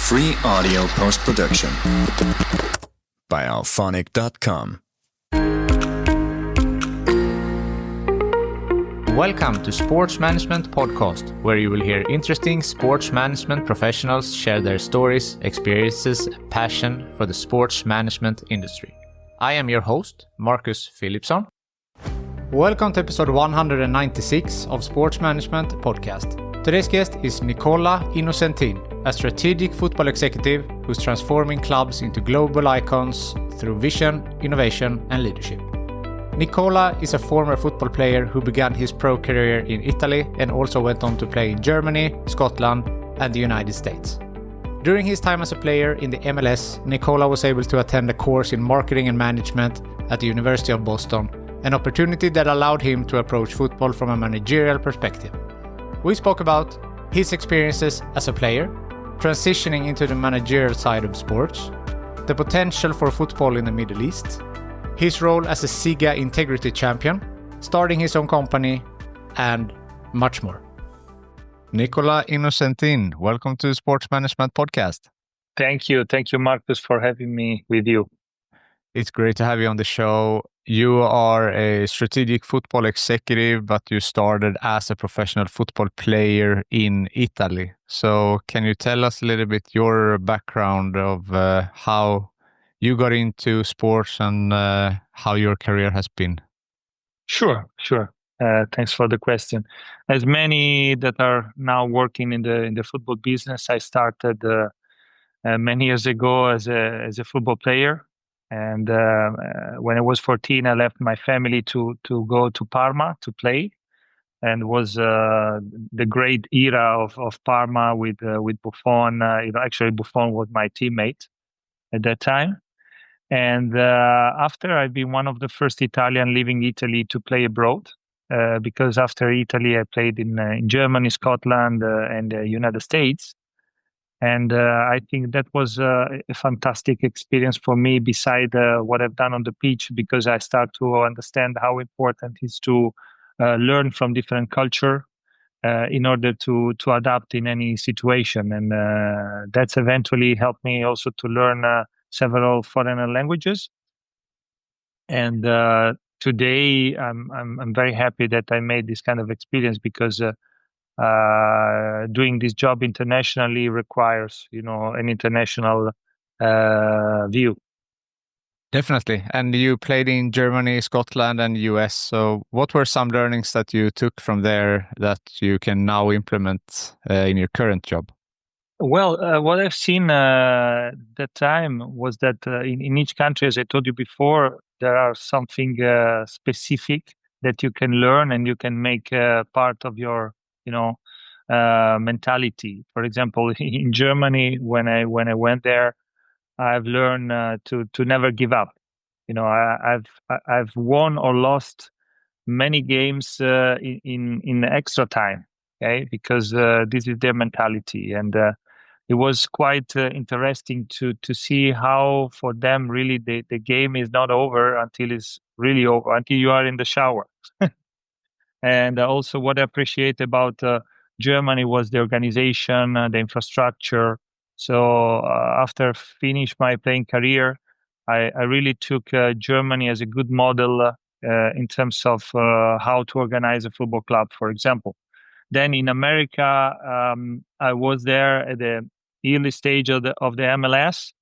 Free audio post-production by alphonic.com. Welcome to Sports Management Podcast, where you will hear interesting sports management professionals share their stories, experiences, and passion for the sports management industry. I am your host, Marcus Philipsson. Welcome to episode 196 of Sports Management Podcast. Today's guest is Nicola Innocentin, a strategic football executive who's transforming clubs into global icons through vision, innovation, and leadership. Nicola is a former football player who began his pro career in Italy and also went on to play in Germany, Scotland, and the United States. During his time as a player in the MLS, Nicola was able to attend a course in marketing and management at the University of Boston, an opportunity that allowed him to approach football from a managerial perspective. We spoke about his experiences as a player, transitioning into the managerial side of sports, the potential for football in the Middle East, his role as a SIGA Integrity Champion, starting his own company, and much more. Nicola Innocentin, welcome to Sports Management Podcast. Thank you, Marcus, for having me with you. It's great to have you on the show. You are a strategic football executive, but you started as a professional football player in Italy. So can you tell us a little bit your background of how you got into sports and how your career has been? Sure. Thanks for the question. As many that are now working in the football business, I started many years ago as a football player. And when I was 14, I left my family to go to Parma to play, and was the great era of Parma with Buffon. Actually, Buffon was my teammate at that time. And after, I've been one of the first Italian leaving Italy to play abroad, because after Italy, I played in Germany, Scotland, and the United States. And I think that was a fantastic experience for me, beside what I've done on the pitch, because I start to understand how important it is to learn from different culture in order to adapt in any situation. And that's eventually helped me also to learn several foreign languages. And today, I'm very happy that I made this kind of experience, because doing this job internationally requires, an international view. Definitely. And you played in Germany, Scotland, and US. So what were some learnings that you took from there that you can now implement in your current job? Well, what I've seen at that time was that in each country, as I told you before, there are something specific that you can learn and you can make part of your mentality. For example, in Germany, when I went there, I've learned to never give up. I've won or lost many games in extra time, okay? Because this is their mentality, and it was quite interesting to see how, for them, really the game is not over until it's really over, until you are in the shower. And also, what I appreciate about Germany was the organization, the infrastructure. So after finish my playing career, I really took Germany as a good model in terms of how to organize a football club, for example. Then in America, I was there at the early stage of the MLS,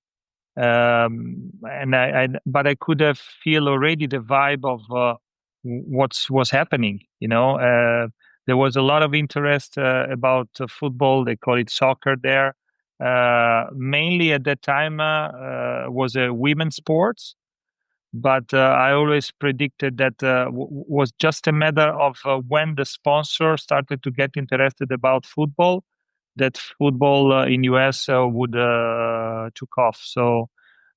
but I could have feel already the vibe of what was happening. There was a lot of interest about football. They call it soccer there. Mainly at that time was a women's sports, but I always predicted that was just a matter of when the sponsor started to get interested about football, that football in US would took off. So.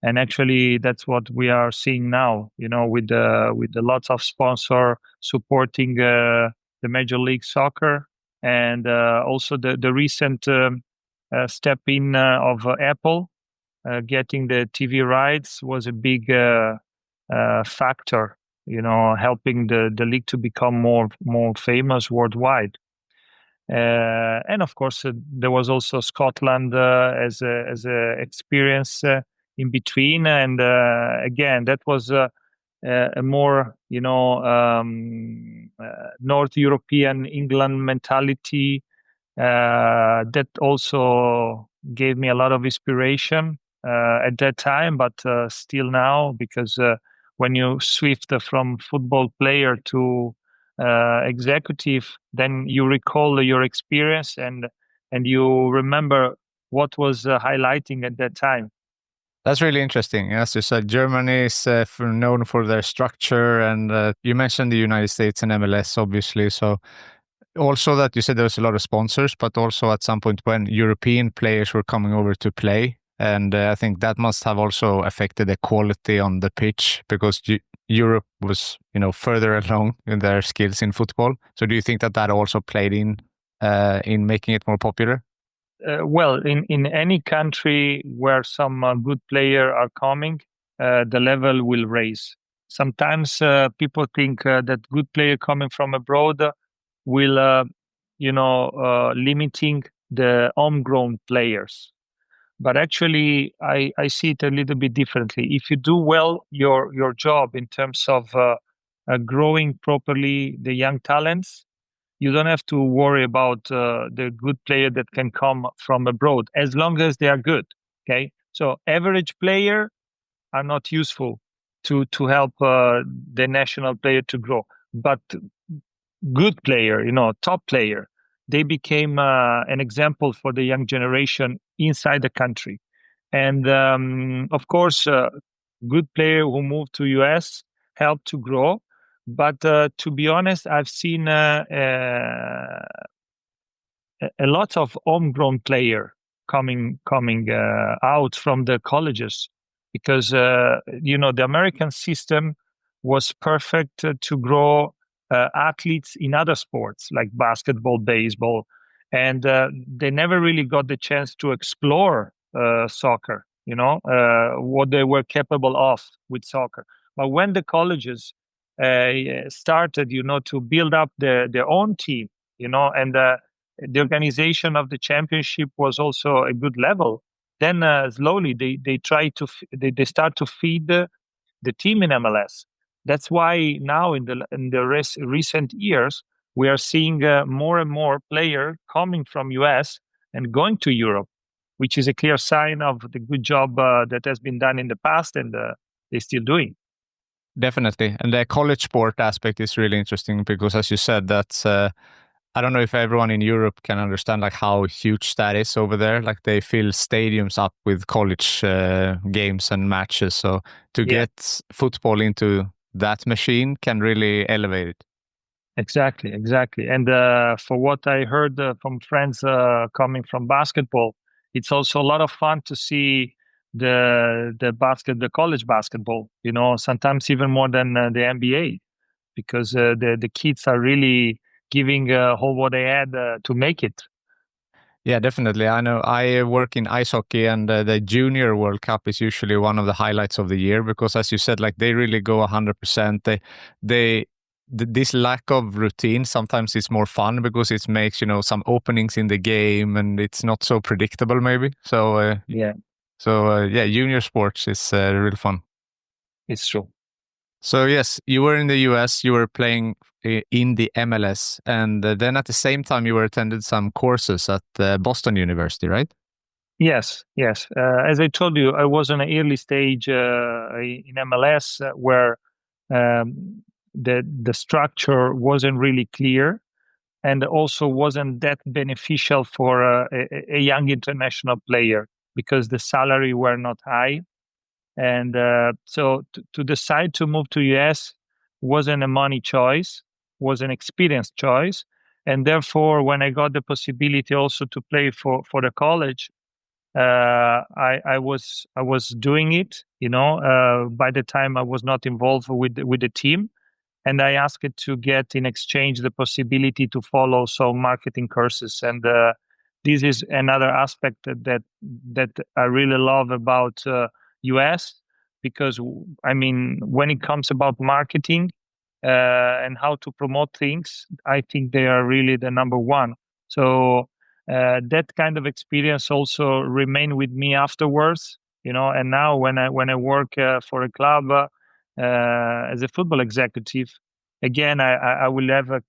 And actually, that's what we are seeing now, with the lots of sponsor supporting the Major League Soccer, and also the recent step in of Apple getting the TV rights was a big factor, helping the league to become more famous worldwide. And of course, there was also Scotland as a experience in between. And again, that was a more, North European England mentality that also gave me a lot of inspiration at that time, but still now, because when you shift from football player to executive, then you recall your experience and you remember what was highlighting at that time. That's really interesting. As you said, Germany is known for their structure, and you mentioned the United States and MLS, obviously. So also that you said there was a lot of sponsors, but also at some point when European players were coming over to play, and I think that must have also affected the quality on the pitch because Europe was, further along in their skills in football. So do you think that also played in making it more popular? Well, in any country where some good players are coming, the level will raise. Sometimes people think that good player coming from abroad will, limiting the homegrown players. But actually, I see it a little bit differently. If you do well your job in terms of growing properly the young talents, you don't have to worry about the good player that can come from abroad as long as they are good. Okay, so average player are not useful to help the national player to grow, but good player, top player, they became an example for the young generation inside the country. And of course, good player who moved to US helped to grow. But to be honest, I've seen a lot of homegrown player coming out from the colleges because the American system was perfect to grow athletes in other sports like basketball, baseball, and they never really got the chance to explore soccer. What they were capable of with soccer. But when the colleges started, to build up their own team, and the organization of the championship was also a good level. Then slowly they try to they start to feed the team in MLS. That's why now in the recent years we are seeing more and more players coming from US and going to Europe, which is a clear sign of the good job that has been done in the past and they're still doing. Definitely. And the college sport aspect is really interesting because, as you said, that's I don't know if everyone in Europe can understand like how huge that is over there. Like they fill stadiums up with college games and matches. So to Yeah, get football into that machine can really elevate it. exactly. And for what I heard from friends coming from basketball, it's also a lot of fun to see the college basketball. Sometimes even more than the NBA, because the kids are really giving all what they had to make it. Yeah, definitely. I know I work in ice hockey, and the Junior World Cup is usually one of the highlights of the year because, as you said, like they really go 100%. This lack of routine sometimes is more fun because it makes some openings in the game, and it's not so predictable maybe. So Yeah, yeah, junior sports is real fun. it's true. So yes, you were in the US, you were playing in the MLS, and then at the same time you were attended some courses at Boston University, right? Yes, yes. As I told you, I was on an early stage in MLS where the structure wasn't really clear and also wasn't that beneficial for a young international player because the salary were not high. And so to decide to move to US wasn't a money choice, was an experience choice. And therefore, when I got the possibility also to play for the college, I was doing it. By the time I was not involved with the team, and I asked it to get in exchange the possibility to follow some marketing courses. And this is another aspect that I really love about US because I mean when it comes about marketing and how to promote things, I think they are really the number one. So that kind of experience also remained with me afterwards, and now when I work for a club as a football executive, again, I will have a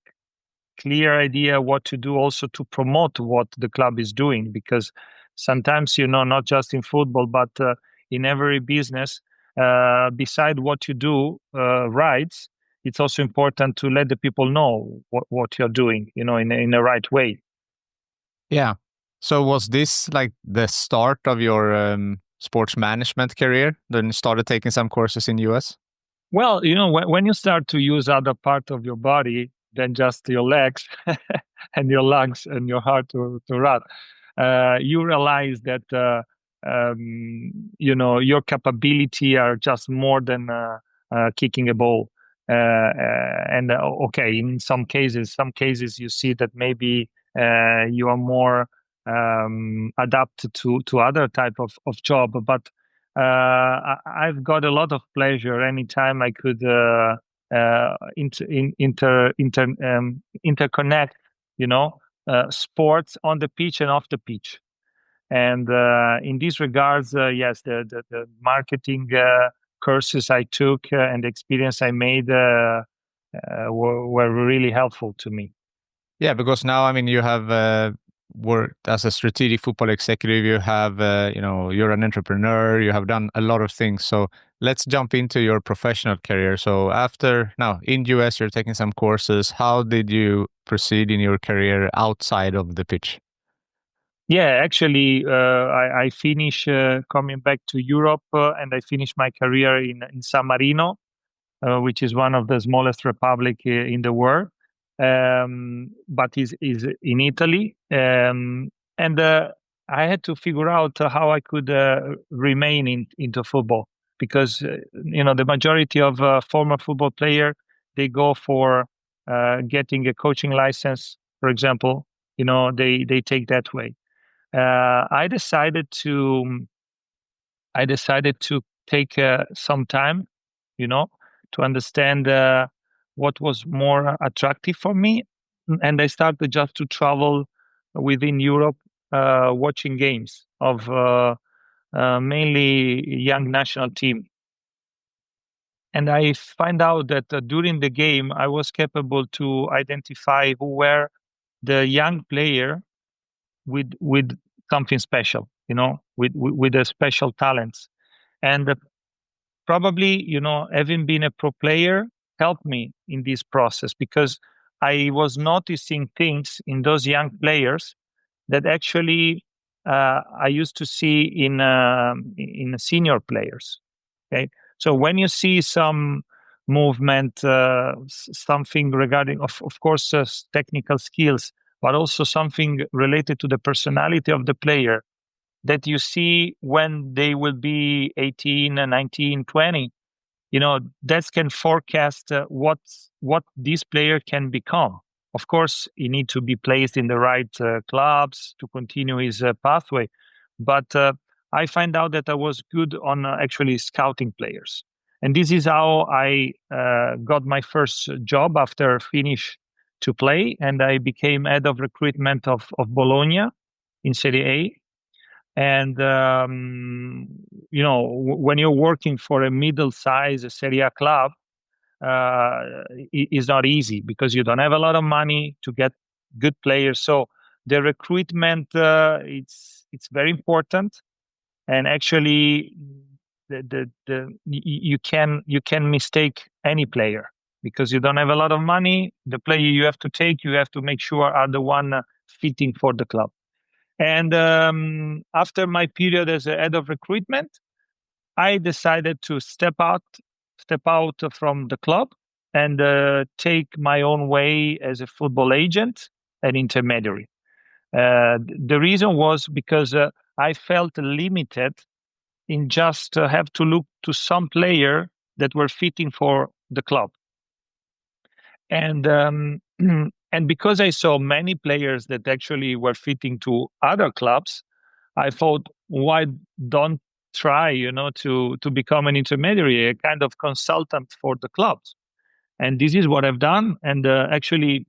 clear idea what to do also to promote what the club is doing, because sometimes, not just in football, but in every business, beside what you do right, it's also important to let the people know what you're doing, in the right way. Yeah. So was this like the start of your sports management career? Then you started taking some courses in US? Well, when you start to use other part of your body than just your legs and your lungs and your heart to run, you realize that your capability are just more than kicking a ball. And okay, in some cases you see that maybe you are more adapted to other type of job, but I've got a lot of pleasure anytime I could interconnect, sports on the pitch and off the pitch. And in these regards, yes, the marketing courses I took and the experience I made were really helpful to me. Yeah, because now, I mean, you have worked as a strategic football executive. You have, you're an entrepreneur. You have done a lot of things. So let's jump into your professional career. So after now in US, you're taking some courses. How did you proceed in your career outside of the pitch? Yeah, actually, I finished coming back to Europe, and I finished my career in San Marino, which is one of the smallest republic in the world, but is in Italy. And I had to figure out how I could remain into football, because the majority of former football player, they go for getting a coaching license, for example. They take that way. I decided to take some time, you know, to understand what was more attractive for me, and I started just to travel within Europe, watching games of mainly young national team. And I find out that during the game, I was capable to identify who were the young player with something special, with a special talents. And probably, having been a pro player helped me in this process, because I was noticing things in those young players that actually I used to see in senior players. Okay, so when you see some movement, something regarding, of course, technical skills, but also something related to the personality of the player that you see when they will be 18, 19, 20, that can forecast what this player can become. Of course, he need to be placed in the right clubs to continue his pathway. But I find out that I was good on actually scouting players. And this is how I got my first job after finish to play. And I became head of recruitment of Bologna in Serie A. And when you're working for a middle-sized Serie A club, it's not easy, because you don't have a lot of money to get good players. So the recruitment, it's very important. And actually, you can mistake any player, because you don't have a lot of money. The player you have to take, you have to make sure are the one fitting for the club. And after my period as a head of recruitment, I decided to step out from the club and take my own way as a football agent and intermediary. The reason was because I felt limited in just have to look to some player that were fitting for the club. And and because I saw many players that actually were fitting to other clubs, I thought, why don't try, to become an intermediary, a kind of consultant for the clubs. And this is what I've done. And actually,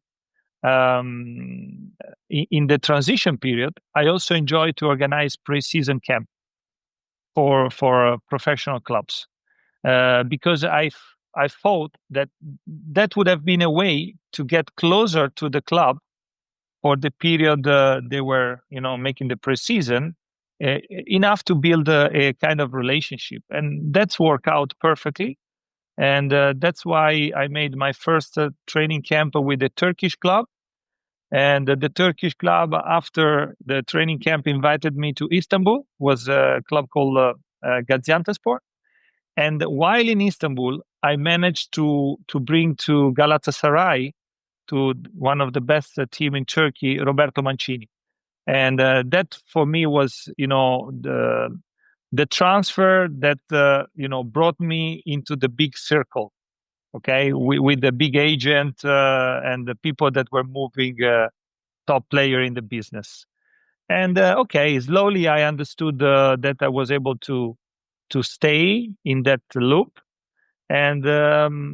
in the transition period, I also enjoy to organize pre-season camp for professional clubs, because I thought that that would have been a way to get closer to the club for the period they were, making the preseason, enough to build a kind of relationship, and that's worked out perfectly. And that's why I made my first training camp with the Turkish club. And the Turkish club, after the training camp, invited me to Istanbul. Was a club called Gaziantepspor. And while in Istanbul, I managed to bring to Galatasaray, to one of the best team in Turkey, Roberto Mancini. And that for me was, the transfer that brought me into the big circle. Okay, with the big agent and the people that were moving top player in the business. And okay, slowly I understood that I was able to stay in that loop, and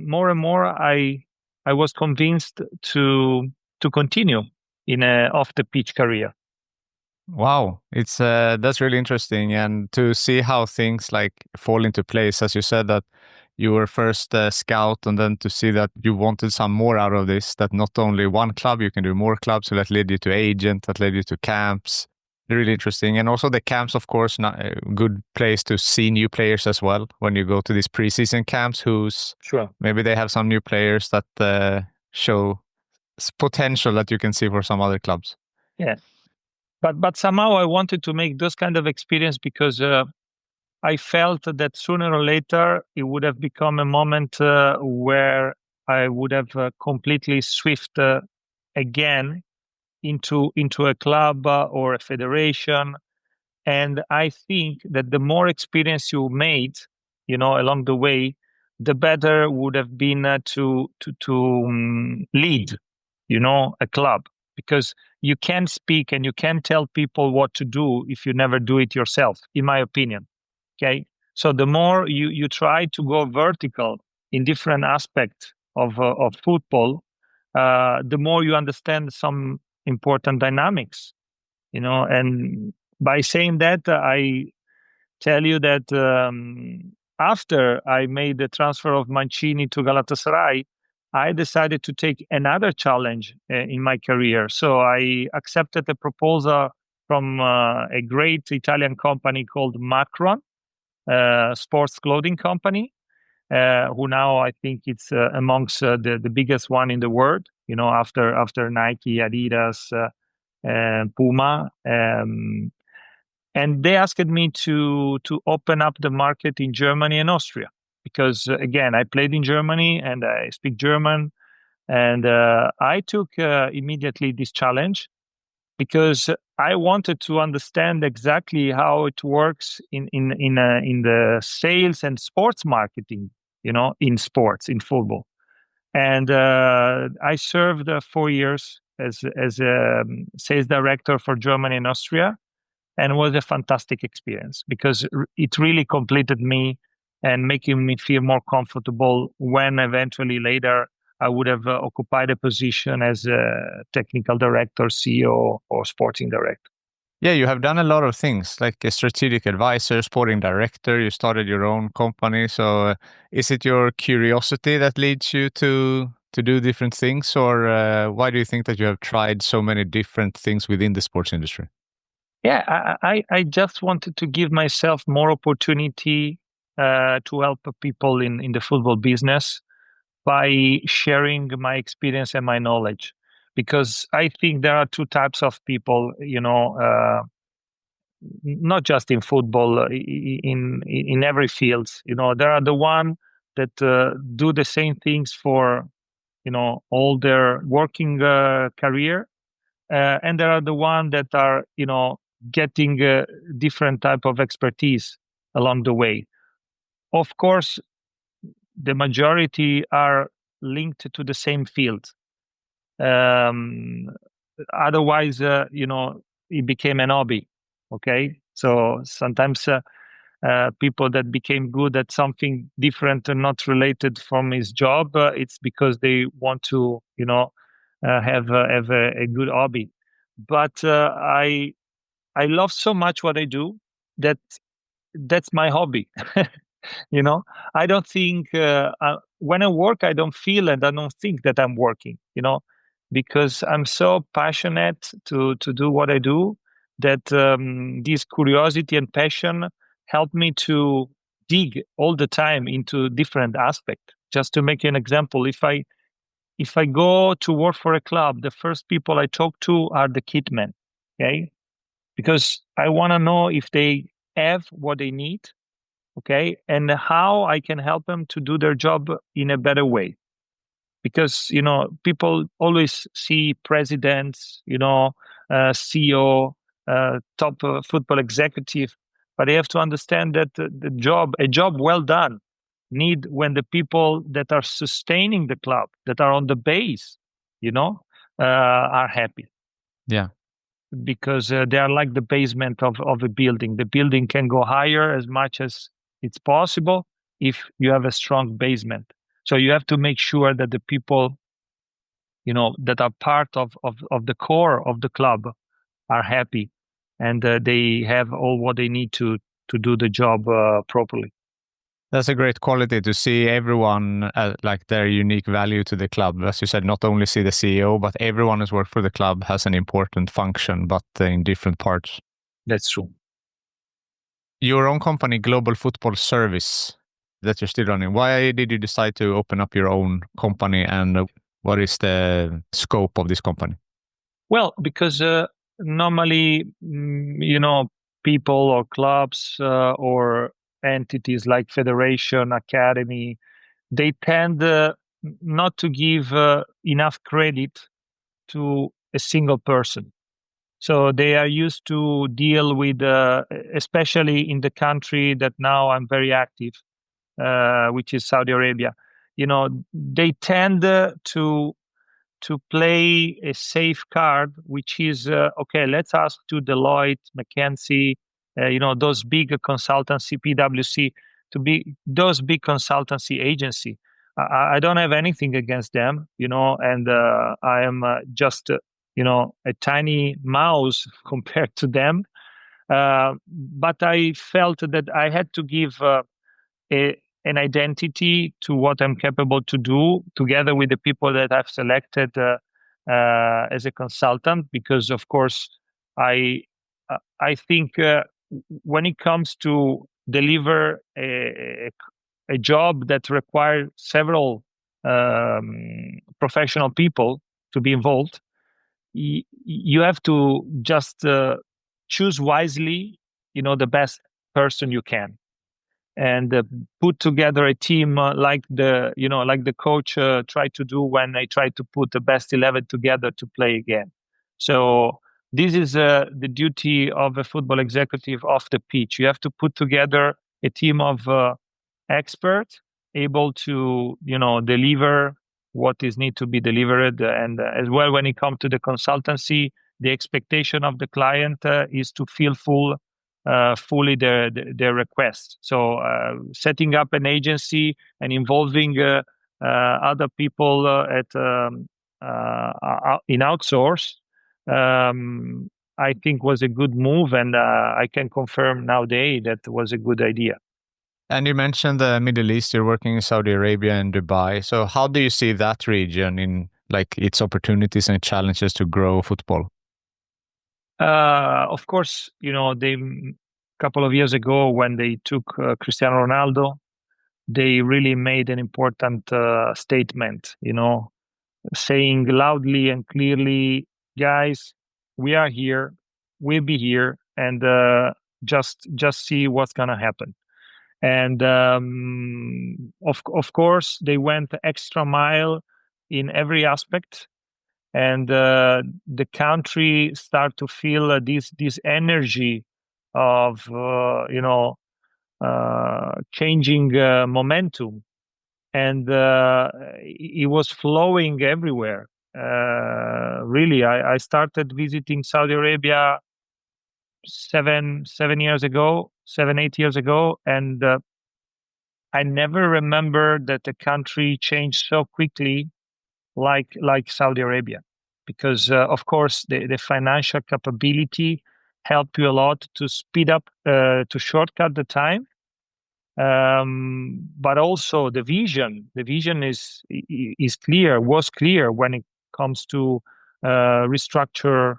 more and more I was convinced to continue in a off the pitch career. Wow, it's that's really interesting, and to see how things like fall into place. As you said that you were first scout, and then to see that you wanted some more out of this. That not only one club, you can do more clubs. So that led you to agent, that led you to camps. Really interesting, and also the camps, of course, not a good place to see new players as well. When you go to these preseason camps, who's Sure. maybe they have some new players that show potential that you can see for some other clubs. Yeah. But somehow I wanted to make those kind of experience because I felt that sooner or later it would have become a moment where I would have completely swift again into a club or a federation. And I think that the more experience you made, along the way, the better would have been to lead, a club, because you can't speak and you can't tell people what to do if you never do it yourself, in my opinion. Okay, so the more you try to go vertical in different aspects of football, the more you understand some important dynamics. And by saying that, I tell you that after I made the transfer of Mancini to Galatasaray, I decided to take another challenge in my career. So I accepted a proposal from a great Italian company called Macron, sports clothing company, who now I think it's amongst the biggest one in the world. After Nike, Adidas, Puma. And they asked me to open up the market in Germany and Austria because, again, I played in Germany and I speak German. And I took immediately this challenge because I wanted to understand exactly how it works in the sales and sports marketing, in sports, in football. And I served 4 years as a sales director for Germany and Austria, and it was a fantastic experience because it really completed me and making me feel more comfortable when eventually later I would have occupied a position as a technical director, CEO, or sporting director. Yeah, you have done a lot of things like a strategic advisor, sporting director. You started your own company. So, is it your curiosity that leads you to do different things, or why do you think that you have tried so many different things within the sports industry? Yeah, I just wanted to give myself more opportunity to help people in the football business by sharing my experience and my knowledge. Because I think there are two types of people, not just in football, in every field. There are the one that do the same things for all their working career, and there are the one that are getting different type of expertise along the way. Of course, the majority are linked to the same field. Um, Otherwise, it became an hobby. Okay, so sometimes people that became good at something different and not related from his job, it's because they want to, have a good hobby. But I love so much what I do that that's my hobby. You know, I don't think when I work, I don't feel and I don't think that I'm working. Because I'm so passionate to do what I do that this curiosity and passion help me to dig all the time into different aspects. Just to make you an example, if I go to work for a club, the first people I talk to are the kitmen, okay? Because I want to know if they have what they need, okay, and how I can help them to do their job in a better way. Because people always see presidents, CEO, top football executive, but they have to understand that a job well done, need when the people that are sustaining the club, that are on the base, are happy. Yeah. Because they are like the basement of a building. The building can go higher as much as it's possible if you have a strong basement. So you have to make sure that the people, that are part of the core of the club are happy, and they have all what they need to do the job properly. That's a great quality to see everyone like their unique value to the club. As you said, not only see the CEO, but everyone who's worked for the club has an important function, but in different parts. That's true. Your own company, Global Football Service, that you're still running. Why did you decide to open up your own company, and what is the scope of this company? Well, because normally, people or clubs or entities like federation, academy, they tend not to give enough credit to a single person. So they are used to deal with, especially in the country that now I'm very active, which is Saudi Arabia. They tend to play a safe card, which is okay. Let's ask to Deloitte, McKinsey, those big consultancy, PwC, to be those big consultancy agency. I don't have anything against them, and I am just a tiny mouse compared to them. But I felt that I had to give an identity to what I'm capable to do, together with the people that I've selected as a consultant. Because, of course, I think when it comes to deliver a job that requires several professional people to be involved, you have to just choose wisely, the best person you can, and put together a team like the coach tried to do when I tried to put the best 11 together to play again. So this is the duty of a football executive off the pitch. You have to put together a team of experts able to deliver what is need to be delivered, and as well, when it comes to the consultancy, the expectation of the client is to feel fully their request. So setting up an agency and involving other people in outsource, I think was a good move, and I can confirm nowadays that was a good idea. And you mentioned the Middle East, you're working in Saudi Arabia and Dubai. So how do you see that region in like its opportunities and challenges to grow football? Of course, they couple of years ago when they took Cristiano Ronaldo, they really made an important statement, saying loudly and clearly, guys, we are here, we'll be here, and just see what's gonna happen. And of course, they went the extra mile in every aspect, and the country start to feel this energy of changing momentum, and it was flowing everywhere. Really, I started visiting Saudi Arabia 8 years ago, and I never remember that the country changed so quickly like Saudi Arabia. because, of course, the financial capability help you a lot to speed up, to shortcut the time. But also the vision is clear, was clear when it comes to restructure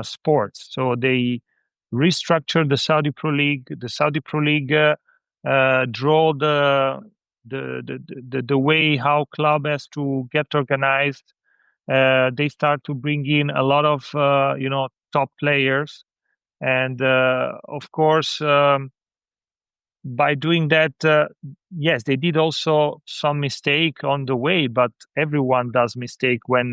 sports. So they restructured the Saudi Pro League. The Saudi Pro League draw the way how club has to get organized. They start to bring in a lot of top players, and of course. By doing that, yes, they did also some mistake on the way, but everyone does mistake when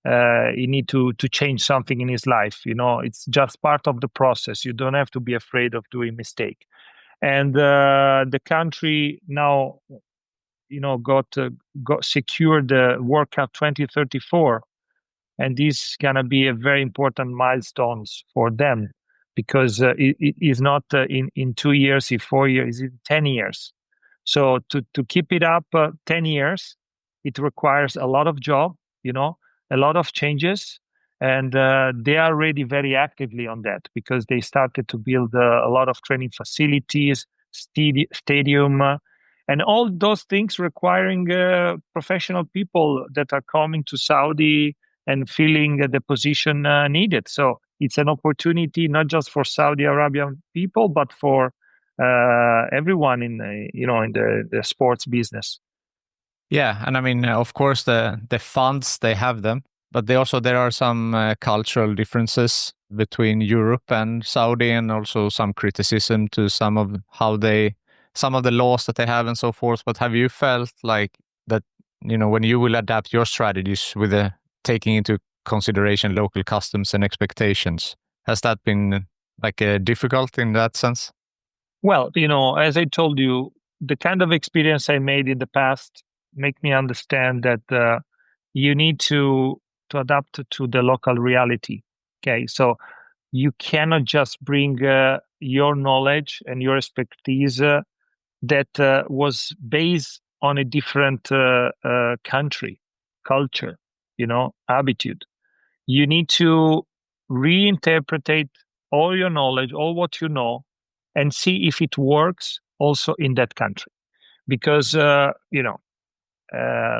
you need to change something in his life. It's just part of the process. You don't have to be afraid of doing mistake. And the country now, got secured the World Cup 2034, and this is gonna be a very important milestones for them, because it is not in 2 years, in 4 years, in 10 years. So to keep it up 10 years, it requires a lot of job, a lot of changes, and they are already very actively on that, because they started to build a lot of training facilities, stadium, and all those things requiring professional people that are coming to Saudi and filling the position needed. So it's an opportunity not just for Saudi Arabian people, but for everyone in the sports business. Yeah, and I mean, of course, the funds they have them, but there are some cultural differences between Europe and Saudi, and also some criticism to some of the laws that they have and so forth. But have you felt like that, when you will adapt your strategies with taking into consideration local customs and expectations, has that been difficult in that sense? Well, as I told you, the kind of experience I made in the past make me understand that you need to adapt to the local reality. Okay, so you cannot just bring your knowledge and your expertise that was based on a different country, culture, habitude. You need to reinterpret all your knowledge, all what you know, and see if it works also in that country. Because,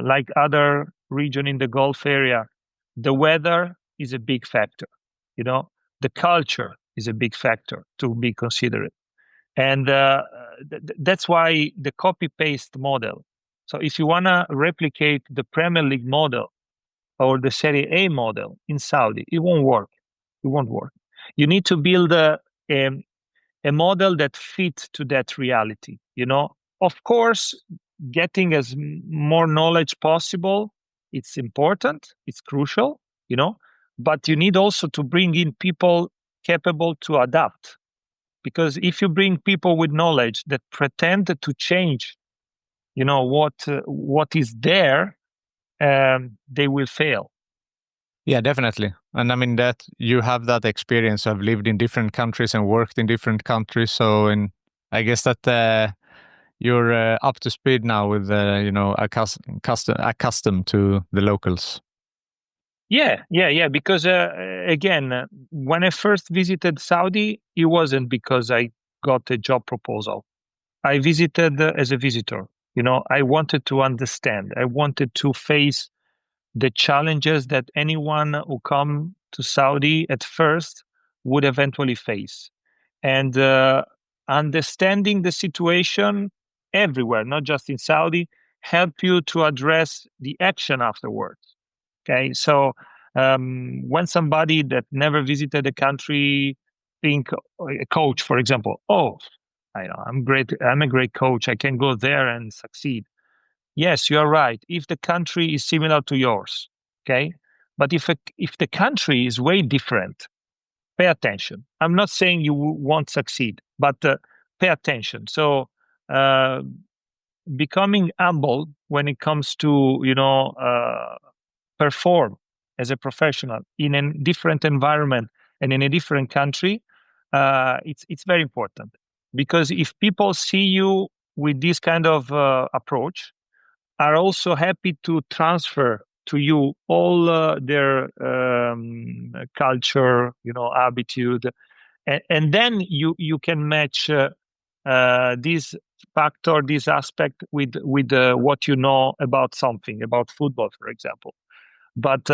like other region in the Gulf area, the weather is a big factor. The culture is a big factor to be considered. And that's why the copy paste model. So if you want to replicate the Premier League model or the Serie A model in Saudi, it won't work. It won't work. You need to build a model that fits to that reality. Of course, getting as more knowledge possible, it's important, it's crucial, but you need also to bring in people capable to adapt. Because if you bring people with knowledge that pretend to change, what is there, they will fail. Yeah, definitely. And I mean that you have that experience of lived in different countries and worked in different countries. So, I guess that you're up to speed now with accustomed to the locals. Yeah. Because again, when I first visited Saudi, it wasn't because I got a job proposal. I visited as a visitor. I wanted to understand. I wanted to face the challenges that anyone who come to Saudi at first would eventually face. And understanding the situation everywhere, not just in Saudi, help you to address the action afterwards. Okay, so when somebody that never visited the country think a coach, for example, I know I'm great, I'm a great coach, I can go there and succeed. Yes, you are right. If the country is similar to yours, okay, but if the country is way different, pay attention. I'm not saying you won't succeed, but pay attention. So becoming humble when it comes to perform as a professional in a different environment and in a different country, it's very important. Because if people see you with this kind of approach, are also happy to transfer to you all their culture, attitude, and then you can match this factor, this aspect with what you know about something, about football, for example. But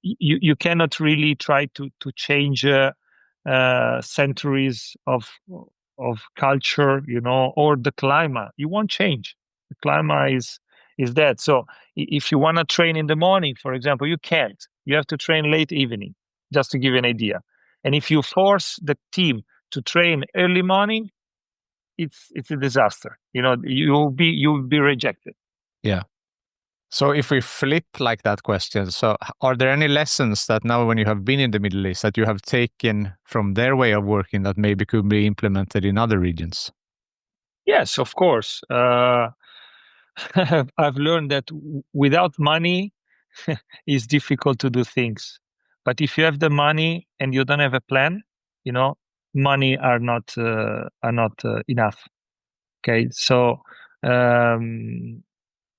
you cannot really try to change centuries of culture, or the climate. You won't change. The climate is that. So if you want to train in the morning, for example, you can't. You have to train late evening, just to give you an idea. And if you force the team to train early morning, it's a disaster. You'll be rejected. Yeah. So if we flip like that question, so are there any lessons that now when you have been in the Middle East that you have taken from their way of working that maybe could be implemented in other regions? Yes, of course. I've learned that without money, it's difficult to do things. But if you have the money and you don't have a plan, money are not enough. Okay, so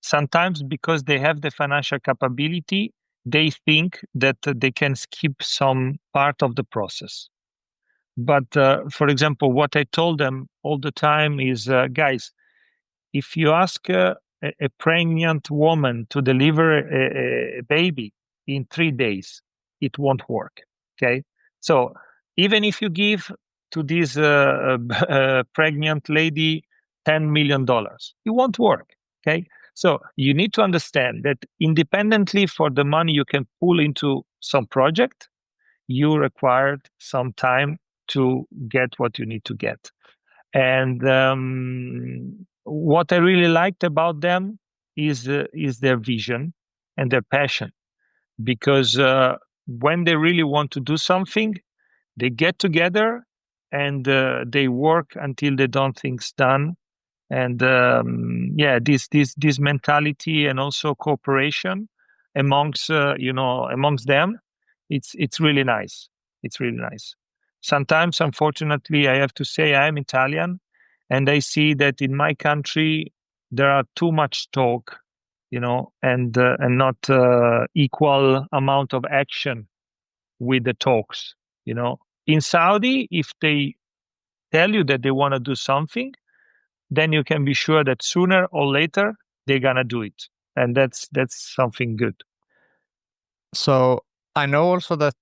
sometimes because they have the financial capability, they think that they can skip some part of the process. But for example, what I told them all the time is, guys, if you ask a pregnant woman to deliver a baby in 3 days, it won't work. Okay, so even if you give to this pregnant lady $10 million, it won't work. Okay, so you need to understand that independently for the money you can pull into some project, you required some time to get what you need to get. And what I really liked about them is their vision and their passion, because when they really want to do something, they get together and they work until they don't think's done. And this mentality and also cooperation amongst amongst them, it's really nice. It's really nice. Sometimes, unfortunately, I have to say I am Italian, and I see that in my country there are too much talk, and not equal amount of action with the talks. In Saudi, if they tell you that they want to do something, then you can be sure that sooner or later they're gonna do it, and that's something good. So I know also that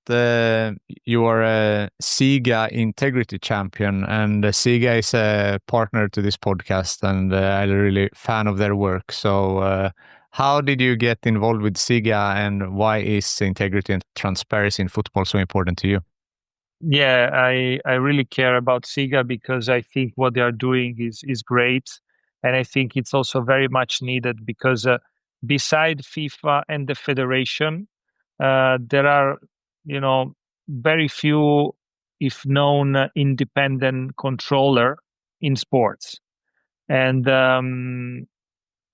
you are a SIGA Integrity Champion, and SIGA is a partner to this podcast, and I'm a really fan of their work. So how did you get involved with SIGA, and why is integrity and transparency in football so important to you? Yeah, I really care about SIGA because I think what they are doing is great, and I think it's also very much needed because beside FIFA and the federation, there are very few, if known, independent controller in sports, and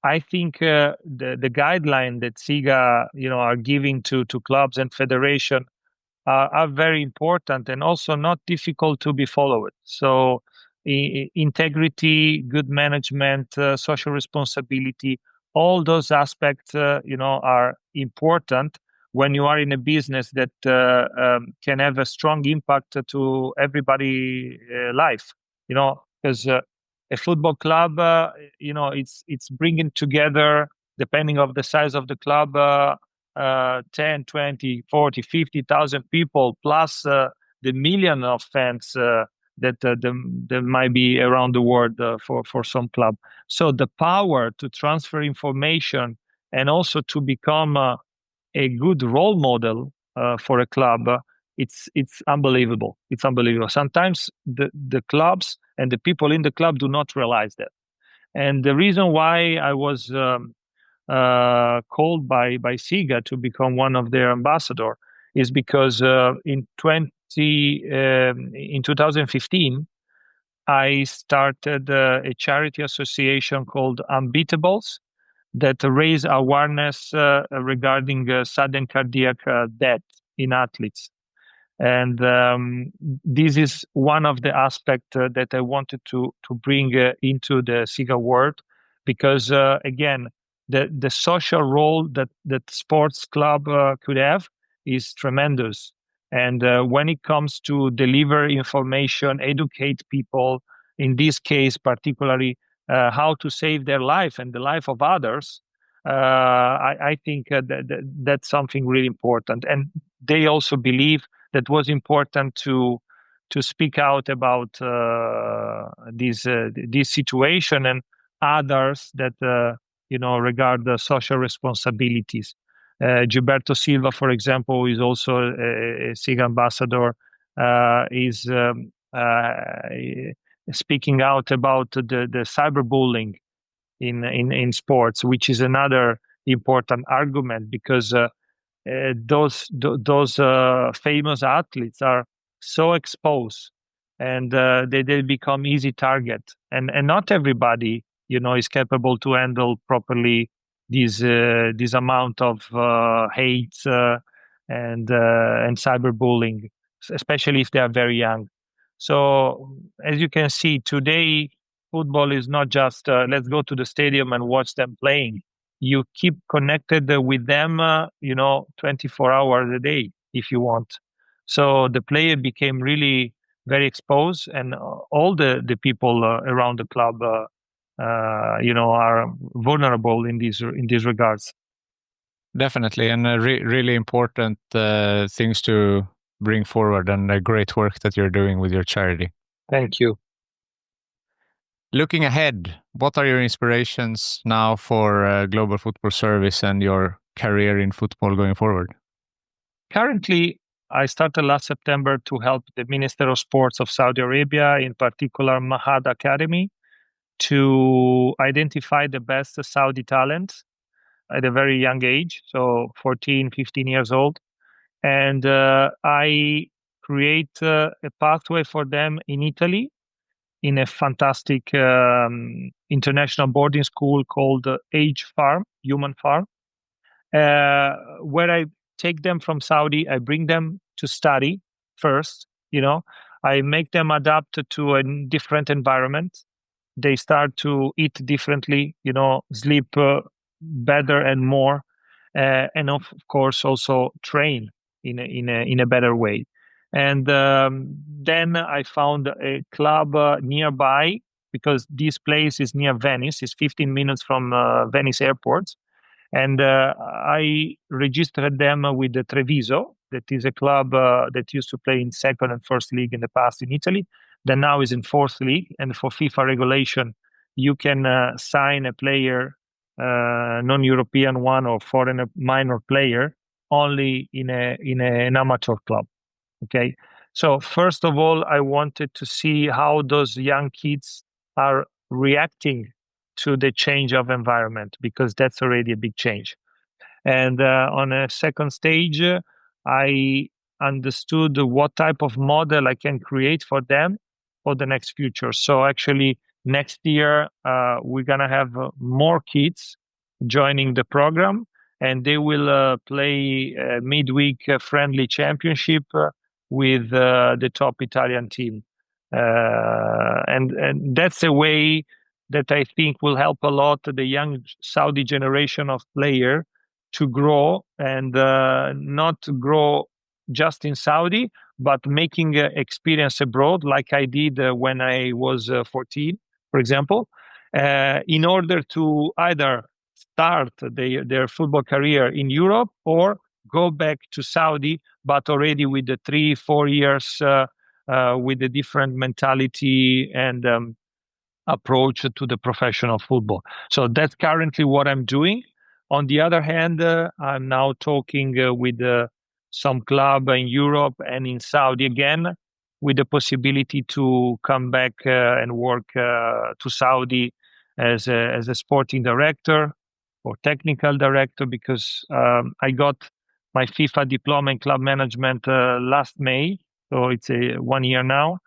I think the guideline that SIGA are giving to clubs and federation are very important and also not difficult to be followed. So integrity, good management, social responsibility, all those aspects, are important when you are in a business that can have a strong impact to everybody' life. Because a football club, it's bringing together, depending of the size of the club, 10, 20, 40, 50,000 people, plus the million of fans that there might be around the world for some club. So the power to transfer information and also to become a good role model for a club, it's unbelievable. It's unbelievable. Sometimes the clubs and the people in the club do not realize that. And the reason why I was called by SIGA to become one of their ambassador is because in 2015 I started a charity association called Unbeatables that raise awareness regarding sudden cardiac death in athletes. And this is one of the aspects that I wanted to bring into the SIGA world, because again, the social role that sports club could have is tremendous. And when it comes to deliver information, educate people, in this case particularly, how to save their life and the life of others, I think that's something really important. And they also believe that was important to speak out about this situation and others that regard the social responsibilities. Gilberto Silva, for example, is also a SIGA ambassador, is speaking out about the cyberbullying in sports, which is another important argument, because those famous athletes are so exposed, and they become easy target, and not everybody is capable to handle properly this amount of hate and cyberbullying, especially if they are very young. So as you can see today, football is not just let's go to the stadium and watch them playing. You keep connected with them 24 hours a day if you want. So the player became really very exposed, and all the people around the club are vulnerable in these regards. Definitely, and really important things to bring forward, and great work that you're doing with your charity. Thank you. Looking ahead, what are your inspirations now for Global Football Service and your career in football going forward? Currently, I started last September to help the Minister of Sports of Saudi Arabia, in particular Mahad Academy, to identify the best Saudi talents at a very young age, so 14, 15 years old. And I create a pathway for them in Italy, in a fantastic international boarding school called Age Farm, Human Farm, where I take them from Saudi. I bring them to study first. I make them adapt to a different environment. They start to eat differently, sleep better and more, and of course also train in a better way. And then I found a club nearby, because this place is near Venice. It's 15 minutes from Venice airport. And I registered them with the Treviso, that is a club that used to play in second and first league in the past in Italy, that now is in fourth league. And for FIFA regulation, you can sign a player, non-European one or foreign minor player, only in an amateur club. Okay, so first of all, I wanted to see how those young kids are reacting to the change of environment, because that's already a big change. And on a second stage, I understood what type of model I can create for them for the next future. So actually, next year, we're going to have more kids joining the program, and they will play a midweek friendly championship with the top Italian team. And that's a way that I think will help a lot the young Saudi generation of player to grow, and not grow just in Saudi, but making experience abroad, like I did when I was 14, for example, in order to either start their football career in Europe or go back to Saudi, but already with the 3-4 years with a different mentality and approach to the professional football. So that's currently what I'm doing. On the other hand, I'm now talking with some club in Europe and in Saudi again, with the possibility to come back and work to Saudi as a sporting director or technical director, because I got my FIFA diploma in club management last May, so it's 1 year now.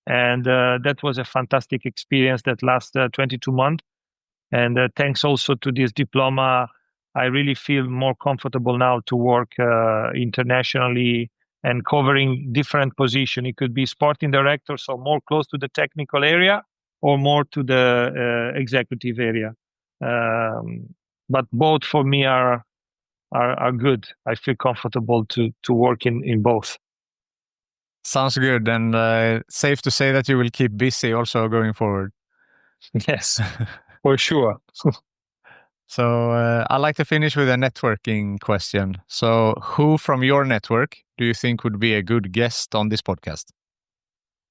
And that was a fantastic experience that lasted 22 months. And thanks also to this diploma, I really feel more comfortable now to work internationally and covering different positions. It could be sporting director, so more close to the technical area, or more to the executive area. but both for me are good. I feel comfortable to work in both. Sounds good, and safe to say that you will keep busy also going forward. Yes, for sure. So I like to finish with a networking question. So who from your network do you think would be a good guest on this podcast?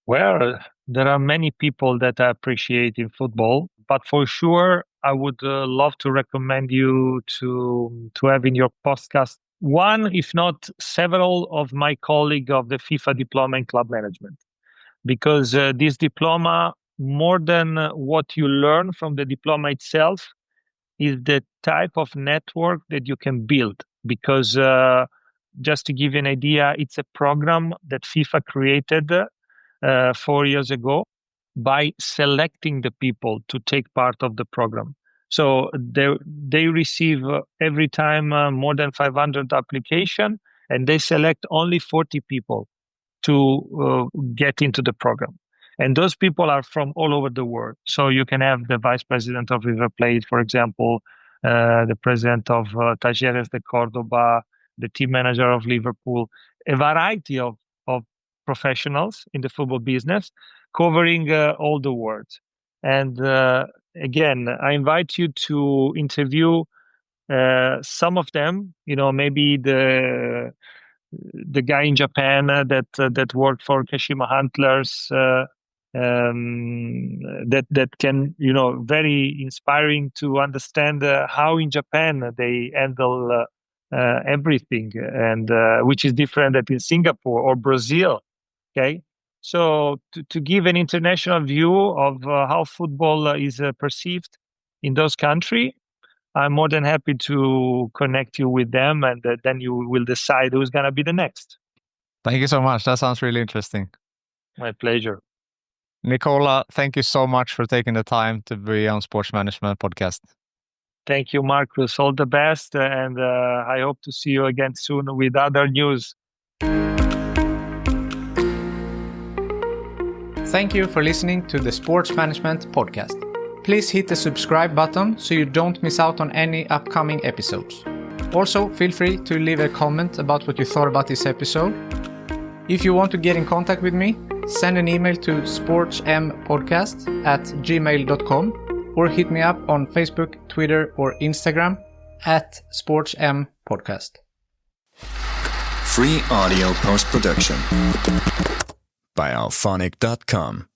Well, there are many people that I appreciate in football, but for sure, I would love to recommend you to have in your podcast one, if not several, of my colleagues of the FIFA diploma in club management, because this diploma, more than what you learn from the diploma itself, is the type of network that you can build. Because just to give you an idea, it's a program that FIFA created 4 years ago by selecting the people to take part of the program. So they receive every time more than 500 applications, and they select only 40 people to get into the program. And those people are from all over the world. So you can have the vice president of River Plate, for example, the president of Talleres de Cordoba, the team manager of Liverpool, a variety of professionals in the football business covering all the world. And again, I invite you to interview some of them, maybe the guy in Japan that worked for Kashima Antlers, that can, very inspiring to understand how in Japan they handle everything, and which is different than in Singapore or Brazil. Okay, so to give an international view of how football is perceived in those countries, I'm more than happy to connect you with them, and then you will decide who's going to be the next. Thank you so much. That sounds really interesting. My pleasure. Nicola, thank you so much for taking the time to be on Sports Management Podcast. Thank you, Marcus. All the best, and I hope to see you again soon with other news. Thank you for listening to the Sports Management Podcast. Please hit the subscribe button so you don't miss out on any upcoming episodes. Also, feel free to leave a comment about what you thought about this episode. If you want to get in contact with me, send an email to sportsmpodcast@gmail.com or hit me up on Facebook, Twitter, or Instagram @sportsmpodcast. Free audio post-production by alphonic.com.